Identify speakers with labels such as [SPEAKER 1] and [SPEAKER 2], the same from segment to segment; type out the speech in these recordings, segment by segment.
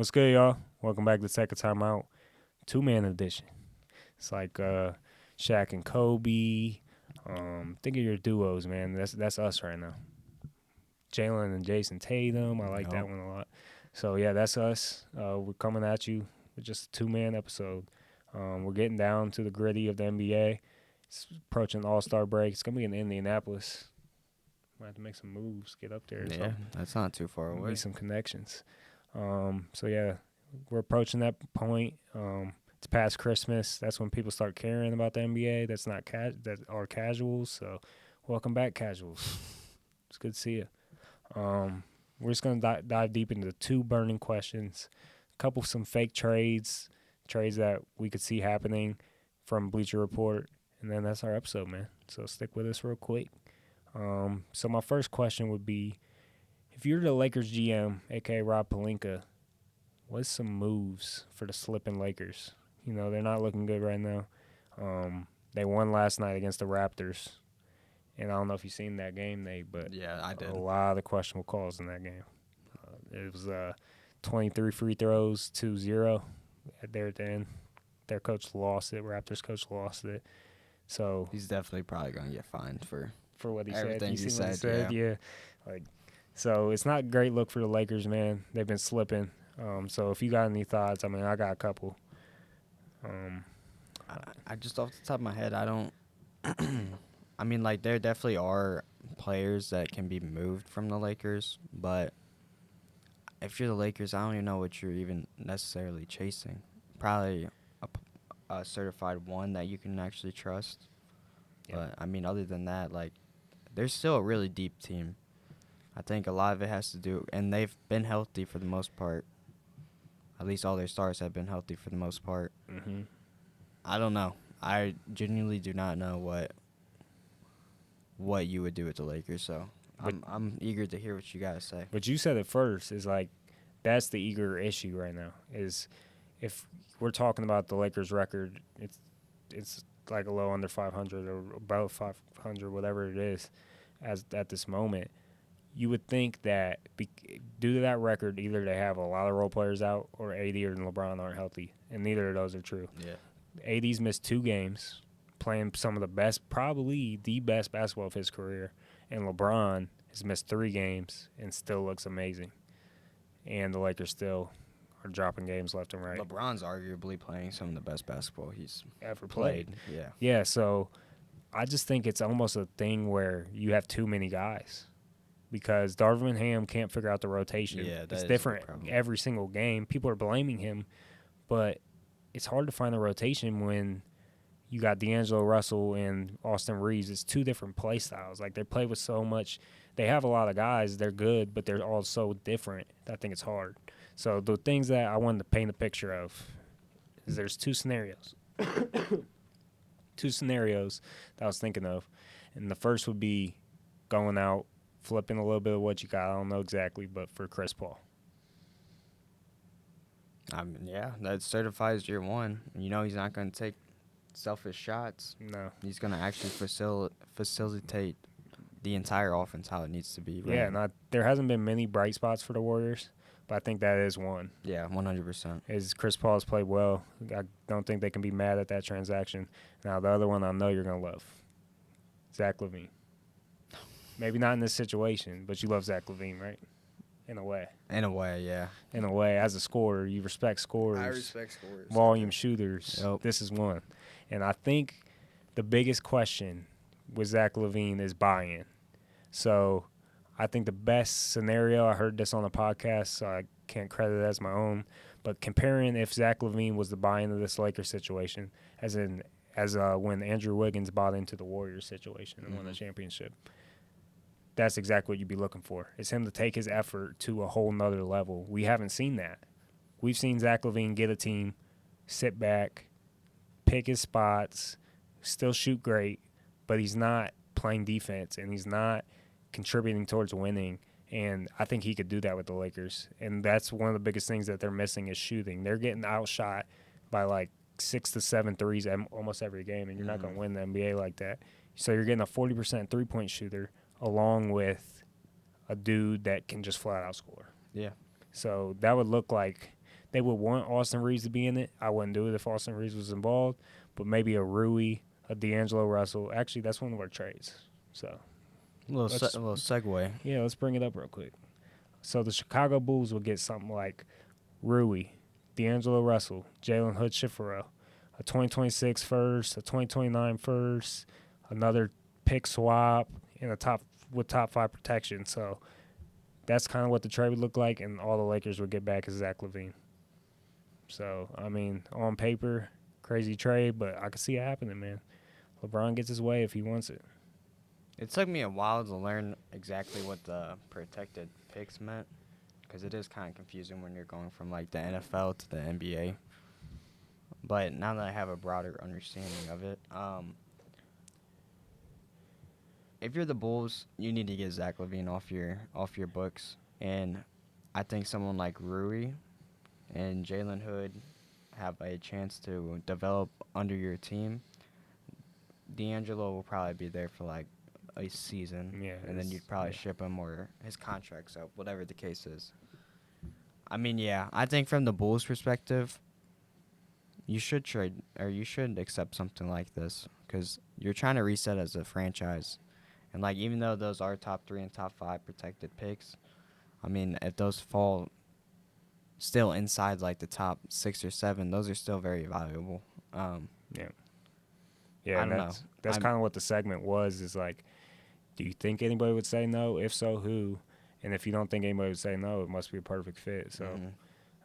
[SPEAKER 1] What's good, y'all? Welcome back to Second Time Out, two-man edition. It's like Shaq and Kobe. Think of your duos, man. That's us right now. Jalen and Jason Tatum. I like that one a lot. So yeah, that's us. We're coming at you with just a two-man episode. We're getting down to the gritty of the NBA. It's approaching the All-Star break. It's gonna be in Indianapolis. Might have to make some moves, get up there.
[SPEAKER 2] Yeah, that's not too far away.
[SPEAKER 1] Make some connections. So yeah, we're approaching that point. It's past Christmas. That's when people start caring about the NBA. That's not that are casuals. So welcome back, casuals. It's good to see you. We're just gonna dive deep into two burning questions, some fake trades that we could see happening from Bleacher Report, and then that's our episode, man. So stick with us real quick. So my first question would be, if you're the Lakers GM, a.k.a. Rob Pelinka, what's some moves for the slipping Lakers? You know, they're not looking good right now. They won last night against the Raptors. And I don't know if you've seen that game, Nate, but
[SPEAKER 2] yeah, I did.
[SPEAKER 1] A lot of questionable calls in that game. It was 23 free throws, 2-0 there at the end. Their coach lost it. Raptors coach lost it. So
[SPEAKER 2] he's definitely probably going to get fined for
[SPEAKER 1] what he
[SPEAKER 2] everything
[SPEAKER 1] said.
[SPEAKER 2] he said.
[SPEAKER 1] Yeah. So it's not a great look for the Lakers, man. They've been slipping. So if you got any thoughts, I mean, I got a couple.
[SPEAKER 2] I just off the top of my head, I don't. I mean, like, there definitely are players that can be moved from the Lakers, but if you're the Lakers, I don't even know what you're even necessarily chasing. Probably a certified one that you can actually trust. Yeah. But, I mean, other than that, like, they're still a really deep team. I think a lot of it has to do, and they've been healthy for the most part. At least all their stars have been healthy for the most part.
[SPEAKER 1] Mm-hmm.
[SPEAKER 2] I don't know. I genuinely do not know what you would do with the Lakers, so I'm eager to hear what you got to say.
[SPEAKER 1] But you said it first, is like that's the eager issue right now, is if we're talking about the Lakers record, it's like a low under 500 or above 500, whatever it is, as at this moment. You would think that due to that record, either they have a lot of role players out or AD and LeBron aren't healthy, and neither of those are true.
[SPEAKER 2] Yeah.
[SPEAKER 1] AD's missed 2 games, playing some of the best, probably the best basketball of his career, and LeBron has missed 3 games and still looks amazing. And the Lakers still are dropping games left and right.
[SPEAKER 2] LeBron's arguably playing some of the best basketball he's
[SPEAKER 1] ever played.
[SPEAKER 2] Yeah.
[SPEAKER 1] Yeah, so I just think it's almost a thing where you have too many guys. Because Darvin Ham can't figure out the rotation.
[SPEAKER 2] Yeah,
[SPEAKER 1] it's different every single game. People are blaming him, but it's hard to find the rotation when you got D'Angelo Russell and Austin Reeves. It's 2 different play styles. Like, they play with so much. They have a lot of guys. They're good, but they're all so different. I think it's hard. So the things that I wanted to paint a picture of is there's 2 scenarios. 2 scenarios that I was thinking of. And the first would be going out, flipping a little bit of what you got. I don't know exactly, but for Chris Paul.
[SPEAKER 2] Yeah, that certifies year one. You know he's not going to take selfish shots.
[SPEAKER 1] No.
[SPEAKER 2] He's going to actually facilitate the entire offense how it needs to be. Right?
[SPEAKER 1] Yeah, there hasn't been many bright spots for the Warriors, but I think that is one.
[SPEAKER 2] Yeah, 100%.
[SPEAKER 1] Is Chris Paul has played well. I don't think they can be mad at that transaction. Now, the other one I know you're going to love, Zach LaVine. Maybe not in this situation, but you love Zach LaVine, right? In a way.
[SPEAKER 2] In a way, yeah.
[SPEAKER 1] In a way, as a scorer, you respect scorers.
[SPEAKER 2] I respect scorers.
[SPEAKER 1] Volume shooters.
[SPEAKER 2] Yep.
[SPEAKER 1] This is one. And I think the biggest question with Zach LaVine is buy-in. So I think the best scenario, I heard this on a podcast, so I can't credit it as my own, but comparing if Zach LaVine was the buy-in of this Lakers situation, as when Andrew Wiggins bought into the Warriors situation and won the championship. That's exactly what you'd be looking for. It's him to take his effort to a whole nother level. We haven't seen that. We've seen Zach LaVine get a team, sit back, pick his spots, still shoot great, but he's not playing defense and he's not contributing towards winning. And I think he could do that with the Lakers. And that's one of the biggest things that they're missing is shooting. They're getting outshot by like 6 to 7 threes almost every game, and you're not going to win the NBA like that. So you're getting a 40% three-point shooter along with a dude that can just flat out score.
[SPEAKER 2] Yeah.
[SPEAKER 1] So that would look like they would want Austin Reeves to be in it. I wouldn't do it if Austin Reeves was involved, but maybe a Rui, a D'Angelo Russell. Actually, that's one of our trades. So
[SPEAKER 2] A little segue.
[SPEAKER 1] yeah, let's bring it up real quick. So the Chicago Bulls would get something like Rui, D'Angelo Russell, Jalen Hood Schifferel, a 2026 first, a 2029 first, another pick swap, and a top 5 protection. So that's kind of what the trade would look like, and all the Lakers would get back is Zach LaVine. So, I mean, on paper, crazy trade, but I could see it happening, man. LeBron gets his way if he wants it.
[SPEAKER 2] It took me a while to learn exactly what the protected picks meant, because it is kind of confusing when you're going from like the NFL to the NBA. But now that I have a broader understanding of it, if you're the Bulls, you need to get Zach LaVine off your books, and I think someone like Rui and Jalen Hood have a chance to develop under your team. D'Angelo will probably be there for like a season,
[SPEAKER 1] Yeah,
[SPEAKER 2] and then you'd probably ship him or his contract's up, whatever the case is. I mean, yeah, I think from the Bulls' perspective, you should trade or you should accept something like this because you're trying to reset as a franchise, and like even though those are top 3 and top 5 protected picks, I mean, if those fall still inside like the top 6 or 7, those are still very valuable.
[SPEAKER 1] Yeah. Yeah,
[SPEAKER 2] I
[SPEAKER 1] and
[SPEAKER 2] don't know.
[SPEAKER 1] that's kind of what the segment was, is like, do you think anybody would say no? If so, who? And if you don't think anybody would say no, it must be a perfect fit. So,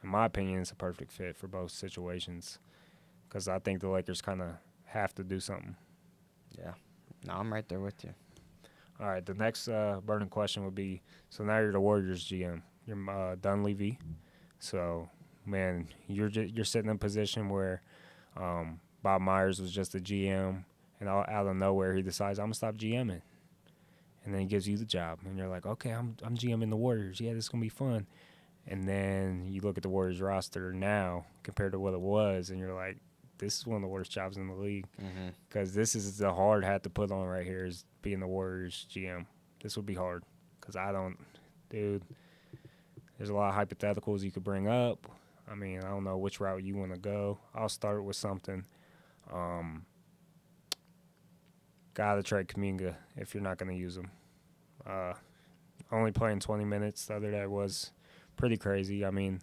[SPEAKER 1] in my opinion, it's a perfect fit for both situations because I think the Lakers kind of have to do something.
[SPEAKER 2] Yeah. No, I'm right there with you.
[SPEAKER 1] All right, the next burning question would be, so now you're the Warriors GM. You're Dunleavy. So, man, you're sitting in a position where Bob Myers was just a GM, and out of nowhere he decides, I'm going to stop GMing. And then he gives you the job, and you're like, okay, I'm GMing the Warriors. Yeah, this is going to be fun. And then you look at the Warriors roster now compared to what it was, and you're like, this is one of the worst jobs in the league because this is the hard hat to put on right here is being the Warriors GM. This would be hard because dude, there's a lot of hypotheticals you could bring up. I mean, I don't know which route you want to go. I'll start with something. Gotta trade Kuminga if you're not going to use him. Only playing 20 minutes the other day was pretty crazy. I mean,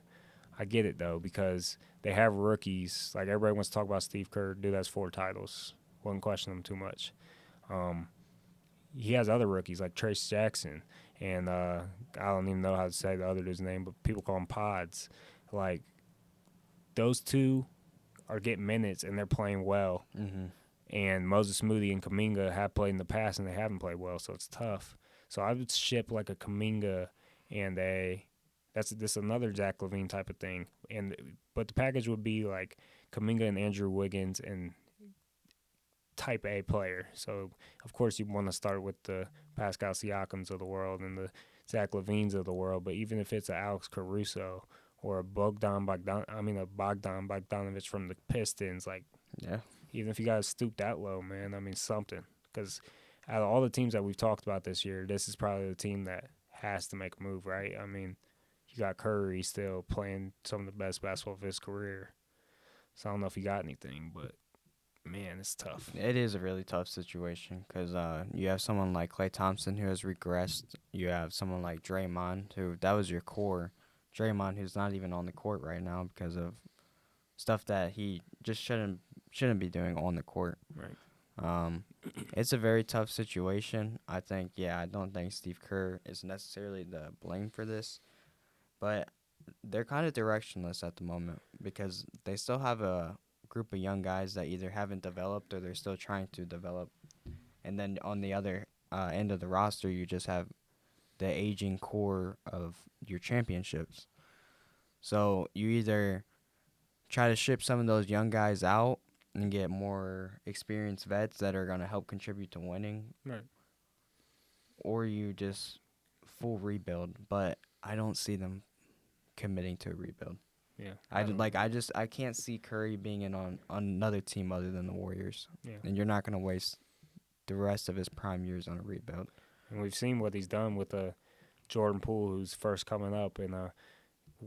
[SPEAKER 1] I get it, though, because they have rookies. Like, everybody wants to talk about Steve Kerr. Dude has 4 titles. Wouldn't question him too much. He has other rookies like Trace Jackson, and I don't even know how to say the other dude's name, but people call him Pods. Like, those two are getting minutes, and they're playing well. And Moses Moody and Kuminga have played in the past, and they haven't played well, so it's tough. So I would ship like a Kuminga and that's another Zach LaVine type of thing. But the package would be like Kuminga and Andrew Wiggins and type A player. So of course you want to start with the Pascal Siakams of the world and the Zach LaVines of the world. But even if it's an Alex Caruso or a Bogdan Bogdanovich from the Pistons, like even if you got to stoop that low, man, I mean something. Because out of all the teams that we've talked about this year, this is probably the team that has to make a move, right? I mean, you got Curry still playing some of the best basketball of his career. So I don't know if he got anything, but, man, it's tough.
[SPEAKER 2] It is a really tough situation because you have someone like Klay Thompson who has regressed. You have someone like Draymond who that was your core. Draymond who's not even on the court right now because of stuff that he just shouldn't be doing on the court.
[SPEAKER 1] Right.
[SPEAKER 2] It's a very tough situation. I don't think Steve Kerr is necessarily the blame for this, but they're kind of directionless at the moment because they still have a group of young guys that either haven't developed or they're still trying to develop. And then on the other end of the roster, you just have the aging core of your championships. So you either try to ship some of those young guys out and get more experienced vets that are going to help contribute to winning.
[SPEAKER 1] Right.
[SPEAKER 2] Or you just full rebuild, but I don't see them committing to a rebuild.
[SPEAKER 1] Yeah.
[SPEAKER 2] I can't see Curry being in on another team other than the Warriors.
[SPEAKER 1] Yeah.
[SPEAKER 2] And you're not going to waste the rest of his prime years on a rebuild.
[SPEAKER 1] And we've seen what he's done with Jordan Poole, who's first coming up, and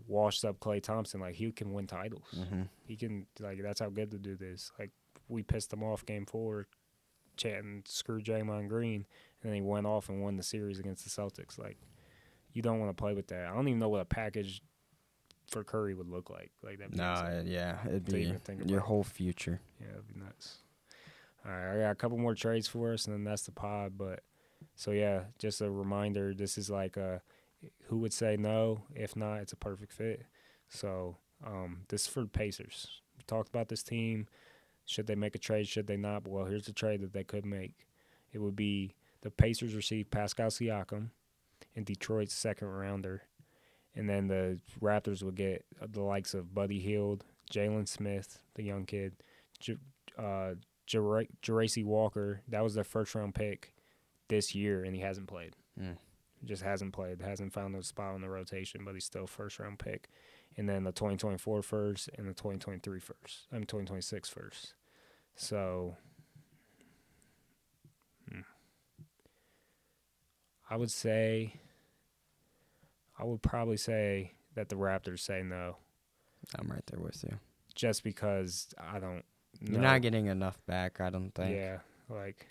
[SPEAKER 1] washed up Klay Thompson. Like, he can win titles.
[SPEAKER 2] Mm-hmm.
[SPEAKER 1] He can, like, that's how good the dude is. Like, we pissed him off game 4, chanting screw Draymond Green, and then he went off and won the series against the Celtics. Like, you don't want to play with that. I don't even know what a package for Curry would look like. Like, that'd be insane
[SPEAKER 2] Yeah, it'd
[SPEAKER 1] to
[SPEAKER 2] be
[SPEAKER 1] even think
[SPEAKER 2] your
[SPEAKER 1] about.
[SPEAKER 2] whole future.
[SPEAKER 1] Yeah, it'd be nuts. All right, I got a couple more trades for us, and then that's the pod. But so yeah, just a reminder. This is like a who would say no? If not, it's a perfect fit. So this is for the Pacers. We talked about this team. Should they make a trade? Should they not? Well, here's the trade that they could make. It would be the Pacers receive Pascal Siakam and Detroit's second rounder, and then the Raptors would get the likes of Buddy Hield, Jalen Smith, the young kid, Jeracy Walker. That was their first round pick this year, and he hasn't played. Just hasn't played. Hasn't found a spot on the rotation, but he's still first round pick. And then the 2024 first and the 2023 first. 2026 first. So I would probably say that the Raptors say no.
[SPEAKER 2] I'm right there with you.
[SPEAKER 1] Just because I don't know.
[SPEAKER 2] You're not getting enough back, I don't think.
[SPEAKER 1] Yeah, like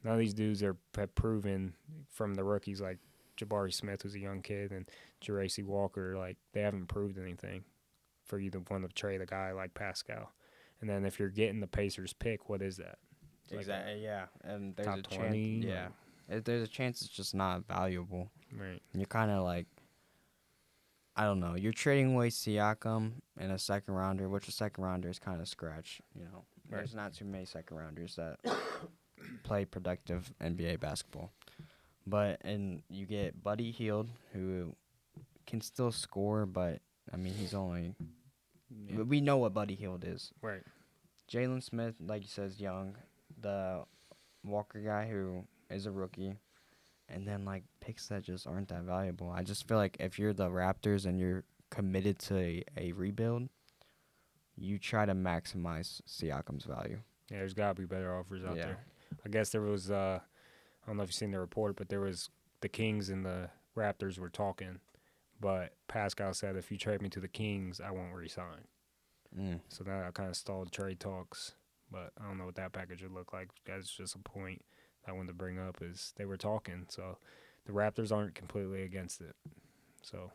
[SPEAKER 1] none of these dudes have proven from the rookies, like Jabari Smith, who's a young kid, and Jeracy Walker, like they haven't proved anything for you to want to trade a guy like Pascal. And then if you're getting the Pacers pick, what is that?
[SPEAKER 2] Exactly. Yeah, and there's
[SPEAKER 1] top
[SPEAKER 2] a
[SPEAKER 1] 20,
[SPEAKER 2] chance. Yeah, there's a chance it's just not valuable.
[SPEAKER 1] Right.
[SPEAKER 2] You're kind of like, I don't know. You're trading away Siakam and a second rounder, which a second rounder is kind of scratch. You know, there's not too many second rounders that play productive NBA basketball. And you get Buddy Hield, who can still score, but I mean he's only.
[SPEAKER 1] Yeah.
[SPEAKER 2] We know what Buddy Hield is.
[SPEAKER 1] Right.
[SPEAKER 2] Jalen Smith, like you said, is young. The Walker guy who is a rookie. And then, like, picks that just aren't that valuable. I just feel like if you're the Raptors and you're committed to a rebuild, you try to maximize Siakam's value.
[SPEAKER 1] Yeah, there's got to be better offers out there. I guess there was, I don't know if you've seen the report, but there was the Kings and the Raptors were talking. But Pascal said, if you trade me to the Kings, I won't re-sign. So that kind of stalled trade talks. But I don't know what that package would look like. That's just a point I wanted to bring up is they were talking. So the Raptors aren't completely against it. So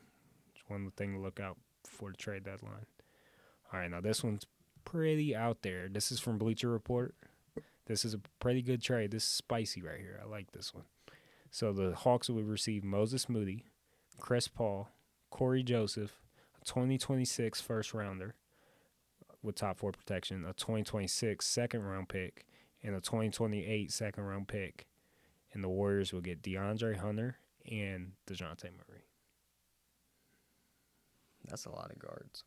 [SPEAKER 1] it's one thing to look out for the trade deadline. All right, now this one's pretty out there. This is from Bleacher Report. This is a pretty good trade. This is spicy right here. I like this one. So the Hawks would receive Moses Moody, Chris Paul, Corey Joseph, a 2026 first rounder with top 4 protection, a 2026 second round pick, and a 2028 second round pick. And the Warriors will get DeAndre Hunter and DeJounte Murray.
[SPEAKER 2] That's a lot of guards.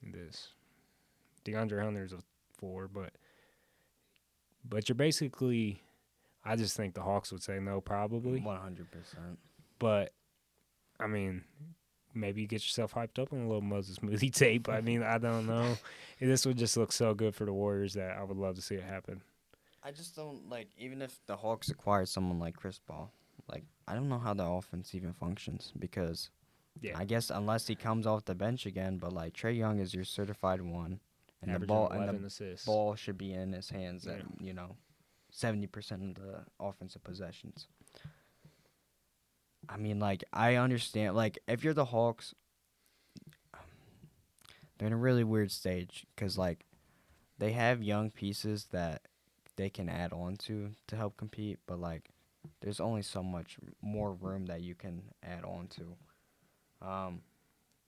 [SPEAKER 1] It is. DeAndre Hunter's a 4, but you're basically, I just think the Hawks would say no probably.
[SPEAKER 2] 100%.
[SPEAKER 1] But, I mean, maybe you get yourself hyped up on a little Moses Moody tape. I mean, I don't know. This would just look so good for the Warriors that I would love to see it happen.
[SPEAKER 2] I just don't, like, even if the Hawks acquire someone like Chris Paul, like, I don't know how the offense even functions because I guess unless he comes off the bench again, but, like, Trae Young is your certified one. And
[SPEAKER 1] Averaging the
[SPEAKER 2] ball should be in his hands at, 70% of the offensive possessions. I mean, like, I understand. Like, if you're the Hawks, they're in a really weird stage because, like, they have young pieces that they can add on to help compete, but, like, there's only so much more room that you can add on to.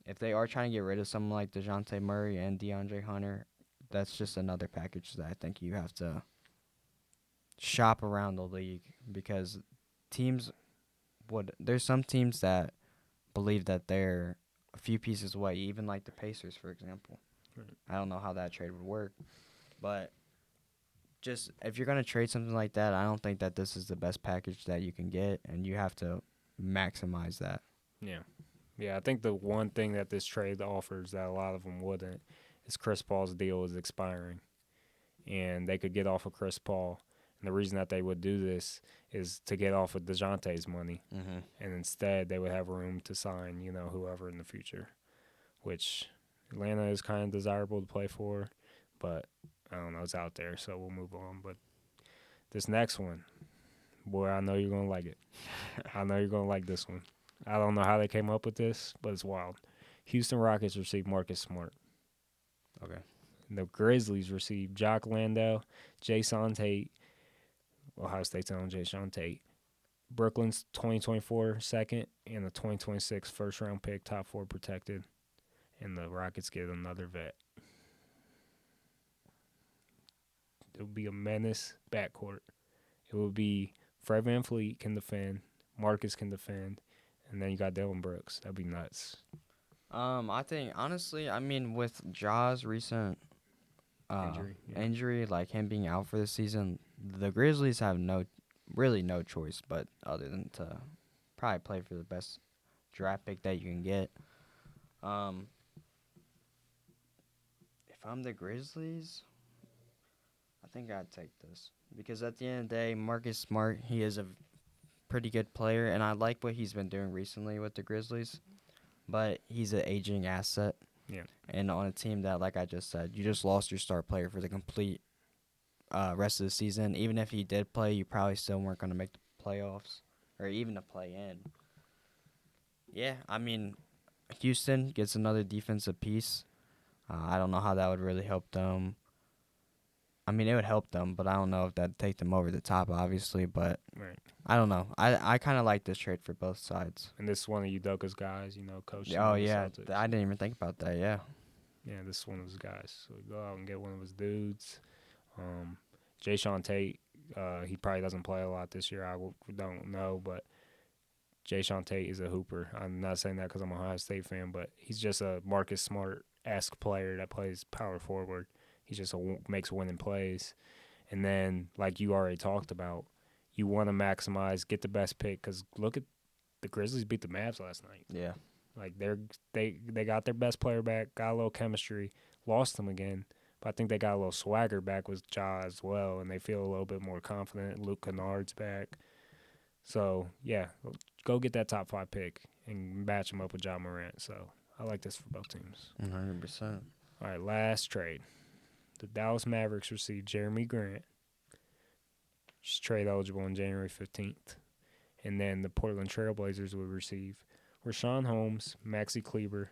[SPEAKER 2] If they are trying to get rid of someone like DeJounte Murray and DeAndre Hunter, that's just another package that I think you have to shop around the league because there's some teams that believe that they're a few pieces away, even like the Pacers, for example.
[SPEAKER 1] Right.
[SPEAKER 2] I don't know how that trade would work, but just if you're going to trade something like that, I don't think that this is the best package that you can get, and you have to maximize that.
[SPEAKER 1] Yeah, I think the one thing that this trade offers that a lot of them wouldn't is Chris Paul's deal is expiring, and they could get off of Chris Paul. And the reason that they would do this is to get off of DeJounte's money.
[SPEAKER 2] Mm-hmm.
[SPEAKER 1] And instead, they would have room to sign, whoever in the future, which Atlanta is kind of desirable to play for. But I don't know, it's out there, so we'll move on. But this next one, boy, I know you're going to like it. I know you're going to like this one. I don't know how they came up with this, but it's wild. Houston Rockets received Marcus Smart.
[SPEAKER 2] Okay.
[SPEAKER 1] The Grizzlies received Jock Landale, Jason Tate, Ohio State's own Jason Tate, Brooklyn's 2024 second, and the 2026 first-round pick, top 4 protected, and the Rockets get another vet. It would be a menace backcourt. It would be Fred VanVleet can defend, Marcus can defend, and then you got Dylan Brooks. That'd be nuts.
[SPEAKER 2] I think honestly, I mean, with Ja's recent injury, like him being out for the season, the Grizzlies have no choice but other than to probably play for the best draft pick that you can get. If I'm the Grizzlies, I think I'd take this because at the end of the day, Marcus Smart, he is a pretty good player, and I like what he's been doing recently with the Grizzlies. But he's an aging asset.
[SPEAKER 1] Yeah.
[SPEAKER 2] And on a team that, like I just said, you just lost your star player for the complete rest of the season. Even if he did play, you probably still weren't going to make the playoffs or even to play in. Yeah, I mean, Houston gets another defensive piece. I don't know how that would really help them. I mean, it would help them, but I don't know if that'd take them over the top, obviously. But
[SPEAKER 1] Right.
[SPEAKER 2] I don't know. I kind of like this trade for both sides.
[SPEAKER 1] And this is one of Udoka's guys, coaching.
[SPEAKER 2] Oh,
[SPEAKER 1] the
[SPEAKER 2] yeah.
[SPEAKER 1] Celtics.
[SPEAKER 2] I didn't even think about that, yeah.
[SPEAKER 1] Yeah, this is one of his guys. So go out and get one of his dudes. Jason Tate, he probably doesn't play a lot this year. I don't know, but Jason Tate is a hooper. I'm not saying that because I'm a Ohio State fan, but he's just a Marcus Smart-esque player that plays power forward. He just makes winning plays. And then, like you already talked about, you want to maximize, get the best pick because look at the Grizzlies beat the Mavs last night.
[SPEAKER 2] Yeah.
[SPEAKER 1] Like they got their best player back, got a little chemistry, lost them again, but I think they got a little swagger back with Ja as well, and they feel a little bit more confident. Luke Kennard's back, so yeah, go get that top 5 pick and match them up with Ja Morant. So I like this for both teams.
[SPEAKER 2] 100%.
[SPEAKER 1] All right, last trade. The Dallas Mavericks received Jeremy Grant. She's trade eligible on January 15th, and then the Portland Trailblazers will receive Rashawn Holmes, Maxi Kleber,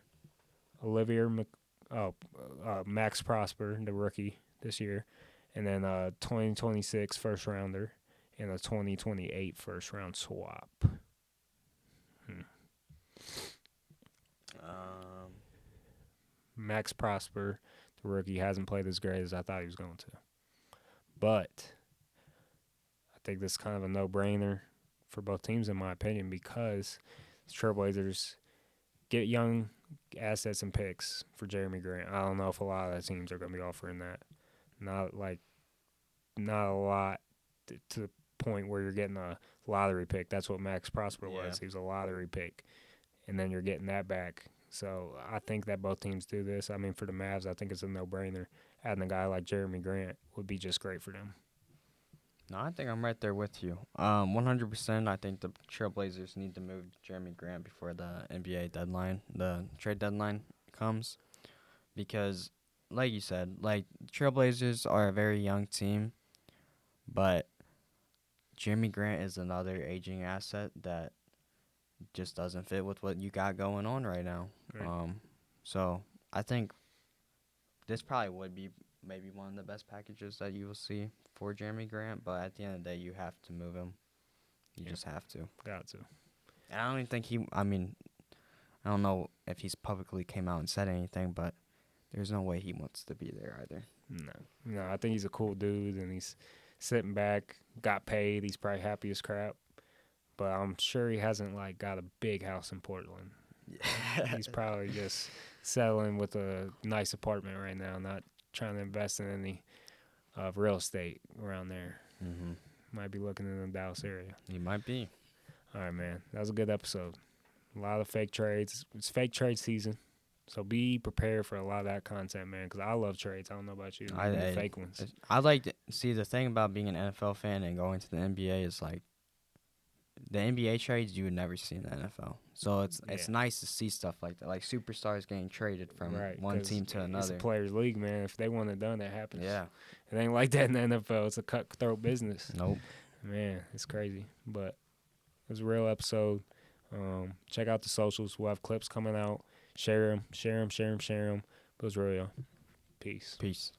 [SPEAKER 1] Max Prosper, the rookie this year, and then a 2026 first rounder and a 2028 first round swap. Max Prosper, the rookie, hasn't played as great as I thought he was going to. But I think this is kind of a no-brainer for both teams, in my opinion, because the Trailblazers get young assets and picks for Jeremy Grant. I don't know if a lot of the teams are going to be offering that. Not a lot to the point where you're getting a lottery pick. That's what Max Prosper was. He was a lottery pick. And then you're getting that back. So I think that both teams do this. I mean, for the Mavs, I think it's a no-brainer. Adding a guy like Jeremy Grant would be just great for them.
[SPEAKER 2] No, I think I'm right there with you. 100%. I think the Trailblazers need to move Jeremy Grant before the NBA deadline, the trade deadline comes, because, like you said, Trailblazers are a very young team, but Jeremy Grant is another aging asset that just doesn't fit with what you got going on right now.
[SPEAKER 1] Right.
[SPEAKER 2] So I think this probably would be maybe one of the best packages that you will see for Jeremy Grant, but at the end of the day, you have to move him. You just have to.
[SPEAKER 1] Got to.
[SPEAKER 2] And I don't even think I don't know if he's publicly came out and said anything, but there's no way he wants to be there either.
[SPEAKER 1] No, I think he's a cool dude, and he's sitting back, got paid. He's probably happy as crap. But I'm sure he hasn't, got a big house in Portland.
[SPEAKER 2] Yeah.
[SPEAKER 1] He's probably just settling with a nice apartment right now, not trying to invest in any real estate around there.
[SPEAKER 2] Mm-hmm.
[SPEAKER 1] Might be looking in the Dallas area.
[SPEAKER 2] He might be.
[SPEAKER 1] All right, man. That was a good episode. A lot of fake trades. It's fake trade season. So be prepared for a lot of that content, man, because I love trades. I don't know about you. Even the fake ones.
[SPEAKER 2] I like to see the thing about being an NFL fan and going to the NBA is like the NBA trades you would never see in the NFL. So it's nice to see stuff like that, like superstars getting traded from one team to another.
[SPEAKER 1] It's a players' league, man. If they want it done, it happens.
[SPEAKER 2] Yeah,
[SPEAKER 1] it ain't like that in the NFL. It's a cutthroat business.
[SPEAKER 2] Nope.
[SPEAKER 1] Man, it's crazy, but it was a real episode. Check out the socials. We'll have clips coming out. Share them. But it was real. Peace.